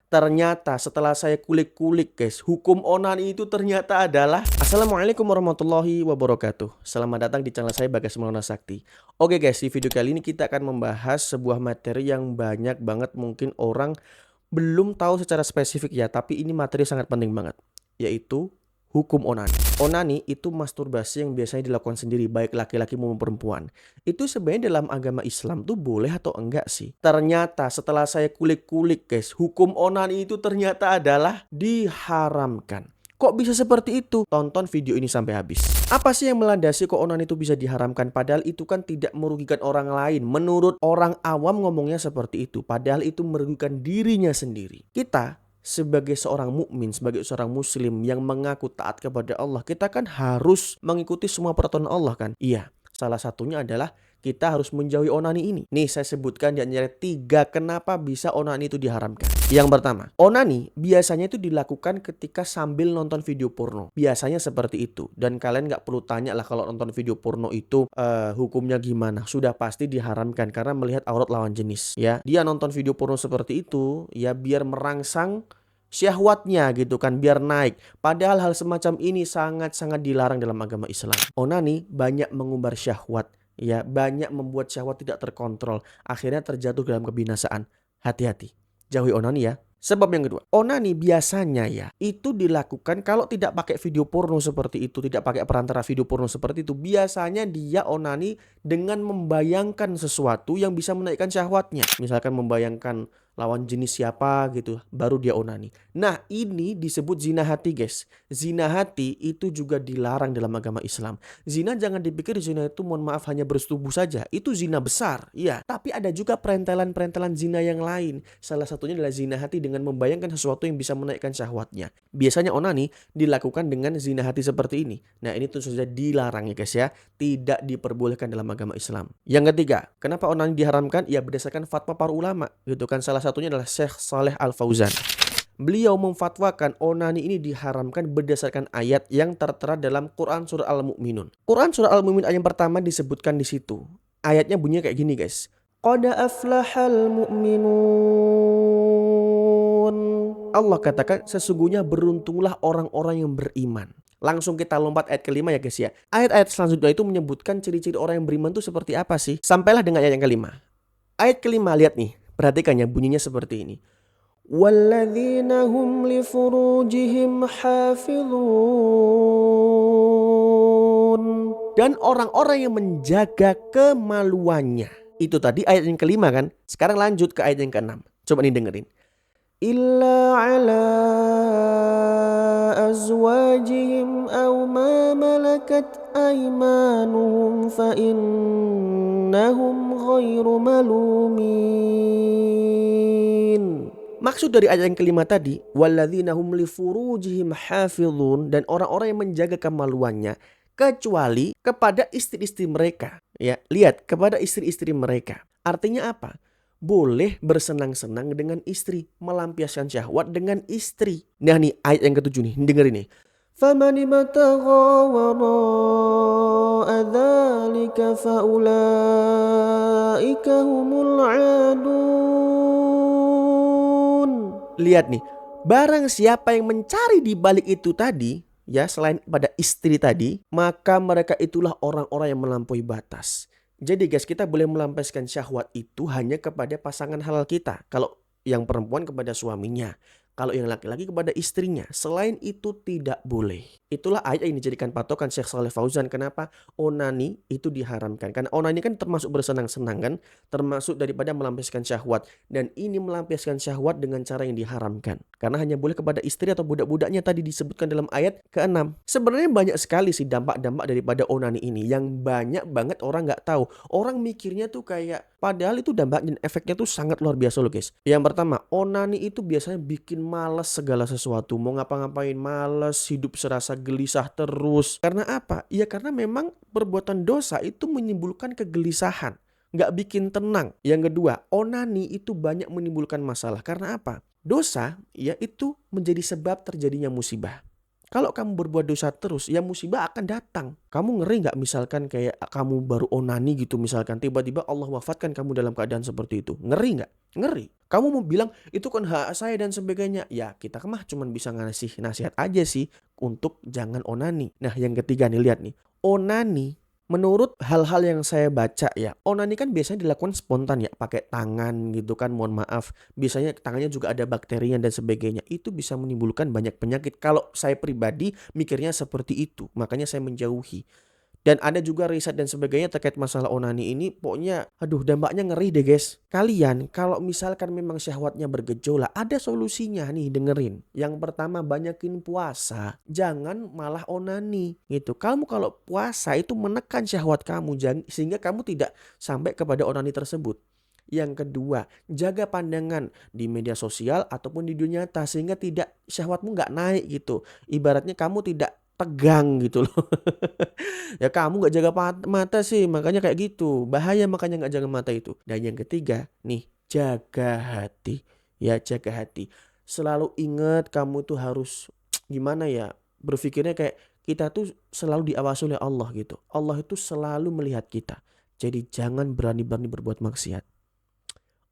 Ternyata setelah saya kulik-kulik guys, hukum onani itu ternyata adalah Assalamualaikum warahmatullahi wabarakatuh. Selamat datang di channel saya Bagas Maulana Sakti. Oke guys, di video kali ini kita akan membahas sebuah materi yang banyak banget mungkin orang belum tahu secara spesifik ya, tapi ini materi sangat penting banget, yaitu hukum onani. Onani itu masturbasi yang biasanya dilakukan sendiri, baik laki-laki maupun perempuan. Itu sebenarnya dalam agama Islam tuh boleh atau enggak sih? Ternyata setelah saya kulik-kulik guys, hukum onani itu ternyata adalah diharamkan. Kok bisa seperti itu? Tonton video ini sampai habis. Apa sih yang melandasi kok onani itu bisa diharamkan? Padahal itu kan tidak merugikan orang lain. Menurut orang awam ngomongnya seperti itu. Padahal itu merugikan dirinya sendiri. Kita sebagai seorang mukmin, sebagai seorang muslim yang mengaku taat kepada Allah, kita kan harus mengikuti semua peraturan Allah kan? Iya, salah satunya adalah kita harus menjauhi onani ini. Nih saya sebutkan di antara 3 kenapa bisa onani itu diharamkan. Yang pertama, onani biasanya itu dilakukan ketika sambil nonton video porno. Biasanya seperti itu. Dan kalian nggak perlu tanya lah kalau nonton video porno itu hukumnya gimana. Sudah pasti diharamkan karena melihat aurat lawan jenis. Ya, dia nonton video porno seperti itu ya biar merangsang syahwatnya gitu kan, biar naik. Padahal hal semacam ini sangat-sangat dilarang dalam agama Islam. Onani banyak mengumbar syahwat. Ya, banyak membuat syahwat tidak terkontrol. Akhirnya terjatuh dalam kebinasaan. Hati-hati. Jauhi onani ya. Sebab yang kedua, onani biasanya ya itu dilakukan kalau tidak pakai video porno seperti itu, tidak pakai perantara video porno seperti itu. Biasanya dia onani dengan membayangkan sesuatu yang bisa menaikkan syahwatnya. Misalkan membayangkan lawan jenis siapa gitu, baru dia onani. Nah, ini disebut zina hati guys. Zina hati itu juga dilarang dalam agama Islam. Zina jangan dipikir zina itu mohon maaf hanya bersetubuh saja. Itu zina besar, iya. Tapi ada juga perentelan-perentelan zina yang lain. Salah satunya adalah zina hati dengan membayangkan sesuatu yang bisa menaikkan syahwatnya. Biasanya onani dilakukan dengan zina hati seperti ini. Nah, ini tentu saja dilarang ya guys ya. Tidak diperbolehkan dalam agama Islam. Yang ketiga, kenapa onani diharamkan? Ya berdasarkan fatwa para ulama gitu kan. Salah satunya adalah Syekh Saleh Al-Fauzan. Beliau memfatwakan onani ini diharamkan berdasarkan ayat yang tertera dalam Quran surah Al-Mu'minun. Quran surah Al-Mu'minun ayat yang pertama disebutkan di situ. Ayatnya bunyinya kayak gini guys. Qad aflahal mu'minun. Allah katakan sesungguhnya beruntunglah orang-orang yang beriman. Langsung kita lompat ayat kelima ya guys ya. Ayat-ayat selanjutnya itu menyebutkan ciri-ciri orang yang beriman itu seperti apa sih? Sampailah dengan ayat yang kelima. Ayat kelima lihat nih. Perhatikan ya bunyinya seperti ini. Walladzina hum li furujihim hafizun. Dan orang-orang yang menjaga kemaluannya. Itu tadi ayat yang kelima kan. Sekarang lanjut ke ayat yang keenam. Coba nih dengerin. Illa ala azwajihim aw ma malakat aymanuhum fa innahum ghairu malumin. Maksud dari ayat yang kelima tadi, walladzina hum li furujihim hafizun, dan orang-orang yang menjaga kemaluannya kecuali kepada istri-istri mereka. Ya, lihat kepada istri-istri mereka. Artinya apa? Boleh bersenang-senang dengan istri, melampiaskan syahwat dengan istri. Nah nih ayat yang ketujuh nih, dengerin nih. Faman ibtagha wara'a dzalika faulaika humul 'adun. Lihat nih, barang siapa yang mencari di balik itu tadi, ya selain pada istri tadi, maka mereka itulah orang-orang yang melampaui batas. Jadi guys, kita boleh melampiaskan syahwat itu hanya kepada pasangan halal kita. Kalau yang perempuan kepada suaminya. Kalau yang laki-laki kepada istrinya. Selain itu tidak boleh. Itulah ayat yang dijadikan patokan Syekh Saleh Fauzan. Kenapa onani itu diharamkan? Karena onani kan termasuk bersenang-senang kan. Termasuk daripada melampiaskan syahwat. Dan ini melampiaskan syahwat dengan cara yang diharamkan. Karena hanya boleh kepada istri atau budak-budaknya tadi disebutkan dalam ayat ke-6. Sebenarnya banyak sekali sih dampak-dampak daripada onani ini. Yang banyak banget orang nggak tahu. Orang mikirnya tuh kayak padahal itu dampaknya, efeknya tuh sangat luar biasa loh guys. Yang pertama, onani itu biasanya bikin males segala sesuatu. Mau ngapa-ngapain males, hidup serasa gelisah terus. Karena apa? Ya karena memang perbuatan dosa itu menimbulkan kegelisahan. Nggak bikin tenang. Yang kedua, onani itu banyak menimbulkan masalah. Karena apa? Dosa ya itu menjadi sebab terjadinya musibah. Kalau kamu berbuat dosa terus, ya musibah akan datang. Kamu ngeri nggak misalkan kayak kamu baru onani gitu misalkan, tiba-tiba Allah wafatkan kamu dalam keadaan seperti itu. Ngeri nggak? Ngeri. Kamu mau bilang, itu kan hak saya dan sebagainya. Ya kita mah cuma bisa ngasih nasihat aja sih untuk jangan onani. Nah yang ketiga nih, lihat nih. Onani, menurut hal-hal yang saya baca ya, onani kan biasanya dilakukan spontan ya, pakai tangan gitu kan, mohon maaf. Biasanya tangannya juga ada bakterinya dan sebagainya. Itu bisa menimbulkan banyak penyakit. Kalau saya pribadi mikirnya seperti itu, makanya saya menjauhi. Dan ada juga riset dan sebagainya terkait masalah onani ini, pokoknya aduh dampaknya ngeri deh guys. Kalian kalau misalkan memang syahwatnya bergejolak, ada solusinya nih, dengerin. Yang pertama, banyakin puasa, jangan malah onani gitu. Kamu kalau puasa itu menekan syahwat kamu sehingga kamu tidak sampai kepada onani tersebut. Yang kedua, jaga pandangan di media sosial ataupun di dunia nyata sehingga tidak syahwatmu nggak naik gitu. Ibaratnya kamu tidak tegang gitu loh. Ya kamu nggak jaga mata sih, makanya kayak gitu. Bahaya makanya nggak jaga mata itu. Dan yang ketiga, nih, jaga hati. Ya, jaga hati. Selalu ingat kamu tuh harus gimana ya, berpikirnya kayak kita tuh selalu diawasi oleh Allah gitu. Allah itu selalu melihat kita. Jadi jangan berani-berani berbuat maksiat.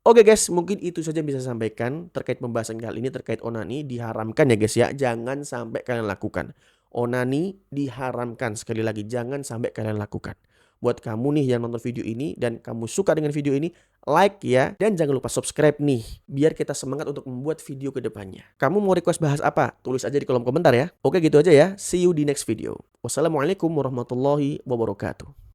Oke guys, mungkin itu saja yang bisa saya sampaikan terkait pembahasan kali ini terkait onani. Diharamkan ya guys ya, jangan sampai kalian lakukan. Onani diharamkan, sekali lagi jangan sampai kalian lakukan. Buat kamu nih yang nonton video ini dan kamu suka dengan video ini, like ya. Dan jangan lupa subscribe nih, biar kita semangat untuk membuat video ke depannya. Kamu mau request bahas apa? Tulis aja di kolom komentar ya. Oke gitu aja ya, see you di next video. Wassalamualaikum warahmatullahi wabarakatuh.